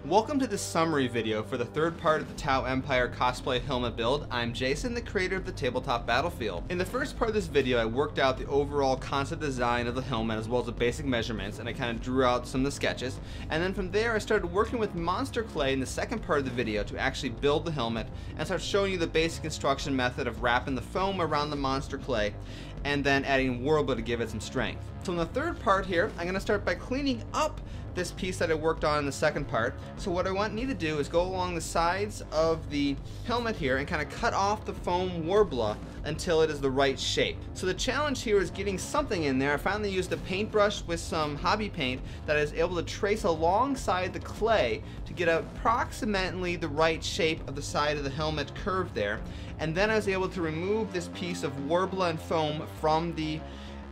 Welcome to this summary video for the third part of the Tau FireWarrior Cosplay Helmet build. I'm Jason, the creator of the tabletop battlefield. In the first part of this video, I worked out the overall concept design of the helmet as well as the basic measurements, and I kind of drew out some of the sketches. And then from there, I started working with monster clay in the second part of the video to actually build the helmet and start showing you the basic construction method of wrapping the foam around the monster clay and then adding Warble to give it some strength. So in the third part here, I'm going to start by cleaning up this piece that I worked on in the second part. So what I need to do is go along the sides of the helmet here and kind of cut off the foam warbler until it is the right shape. So the challenge here is getting something in there. I finally used a paintbrush with some hobby paint that I was able to trace alongside the clay to get approximately the right shape of the side of the helmet curve there. And then I was able to remove this piece of warbler and foam from the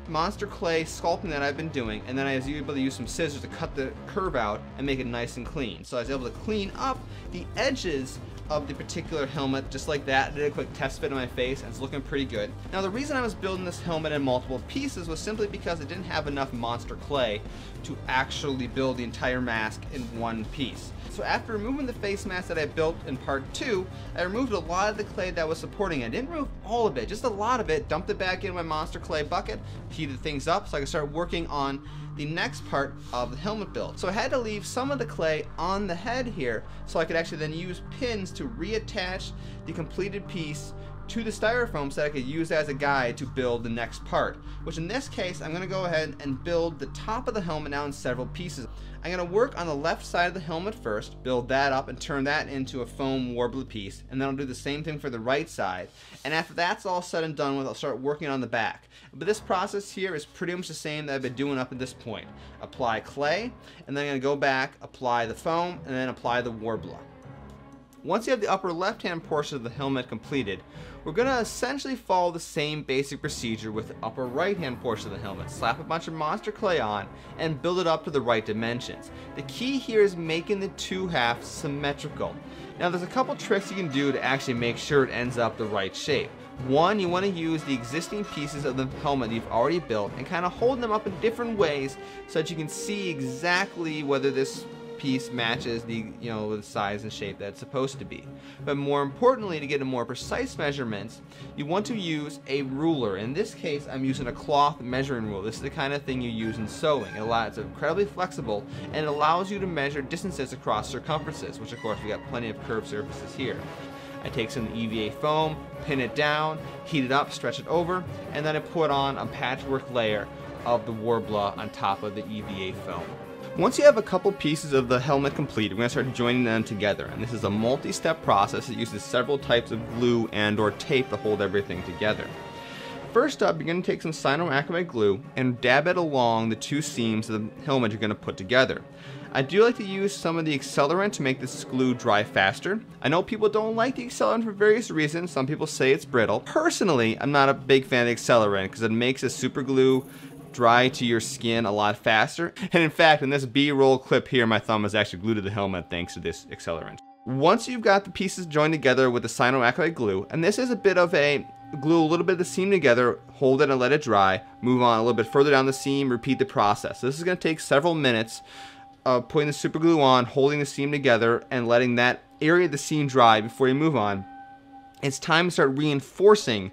monster clay sculpting that I've been doing, and then I was able to use some scissors to cut the curve out and make it nice and clean. So I was able to clean up the edges of the particular helmet just like that. I did a quick test fit on my face and it's looking pretty good. Now the reason I was building this helmet in multiple pieces was simply because I didn't have enough monster clay to actually build the entire mask in one piece. So after removing the face mask that I built in part 2, I removed a lot of the clay that was supporting it. I didn't remove all of it, just a lot of it, dumped it back in my monster clay bucket, heated things up so I could start working on the next part of the helmet build. So I had to leave some of the clay on the head here so I could actually then use pins to reattach the completed piece to the styrofoam so that I could use as a guide to build the next part, which in this case I'm going to go ahead and build the top of the helmet now in several pieces. I'm going to work on the left side of the helmet first, build that up and turn that into a foam warbler piece, and then I'll do the same thing for the right side. And after that's all said and done with, I'll start working on the back. But this process here is pretty much the same that I've been doing up at this point. Apply clay, and then I'm going to go back, apply the foam, and then apply the warbler. Once you have the upper left-hand portion of the helmet completed, we're going to essentially follow the same basic procedure with the upper right-hand portion of the helmet. Slap a bunch of monster clay on and build it up to the right dimensions. The key here is making the two halves symmetrical. Now there's a couple tricks you can do to actually make sure it ends up the right shape. One, you want to use the existing pieces of the helmet you've already built and kind of hold them up in different ways so that you can see exactly whether this piece matches the the size and shape that it's supposed to be. But more importantly, to get a more precise measurements, you want to use a ruler. In this case, I'm using a cloth measuring rule. This is the kind of thing you use in sewing. It's incredibly flexible and it allows you to measure distances across circumferences, which of course we got plenty of curved surfaces here. I take some EVA foam, pin it down, heat it up, stretch it over, and then I put on a patchwork layer of the warbler on top of the EVA foam. Once you have a couple pieces of the helmet complete, we're going to start joining them together, and this is a multi-step process that uses several types of glue and or tape to hold everything together. First up, you're going to take some cyanoacrylate glue and dab it along the two seams of the helmet you're going to put together. I do like to use some of the accelerant to make this glue dry faster. I know people don't like the accelerant for various reasons. Some people say it's brittle. Personally, I'm not a big fan of the accelerant because it makes a super glue dry to your skin a lot faster. And in fact, in this B-roll clip here, my thumb is actually glued to the helmet thanks to this accelerant. Once you've got the pieces joined together with the cyanoacrylate glue, and this is a bit of a glue a little bit of the seam together, hold it and let it dry, move on a little bit further down the seam, repeat the process. This is going to take several minutes of putting the super glue on, holding the seam together, and letting that area of the seam dry before you move on. It's time to start reinforcing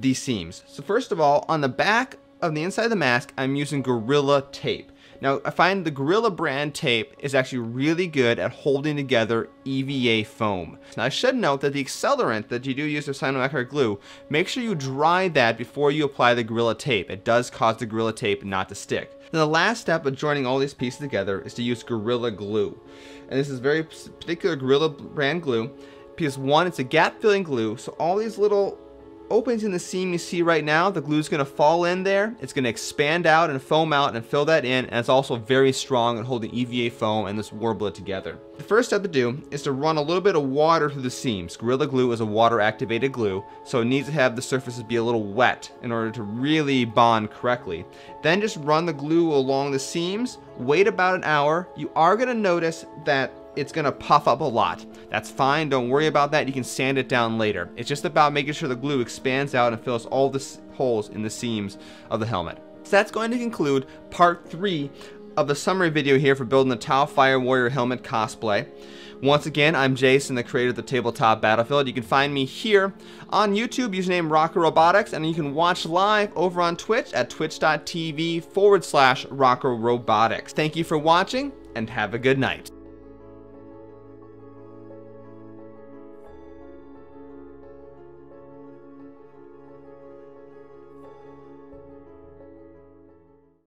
these seams. So first of all, on the back of the inside of the mask, I'm using Gorilla tape. Now I find the Gorilla brand tape is actually really good at holding together EVA foam. Now I should note that the accelerant that you do use for cyanoacrylate glue, make sure you dry that before you apply the Gorilla tape. It does cause the Gorilla tape not to stick. Then the last step of joining all these pieces together is to use Gorilla glue. And this is very particular Gorilla brand glue because one, it's a gap filling glue, so all these little openings in the seam you see right now, the glue is going to fall in there, it's going to expand out and foam out and fill that in, and it's also very strong at holding EVA foam and this warbler together. The first step to do is to run a little bit of water through the seams. Gorilla glue is a water activated glue, so it needs to have the surfaces be a little wet in order to really bond correctly. Then just run the glue along the seams, wait about an hour. You are going to notice that it's going to puff up a lot. That's fine, don't worry about that, you can sand it down later. It's just about making sure the glue expands out and fills all the holes in the seams of the helmet. So that's going to conclude part 3 of the summary video here for building the Tau FireWarrior Helmet cosplay. Once again, I'm Jason, the creator of the Tabletop Battlefield. You can find me here on YouTube, username Rocker Robotics, and you can watch live over on Twitch at twitch.tv/Rocker Robotics. Thank you for watching, and have a good night.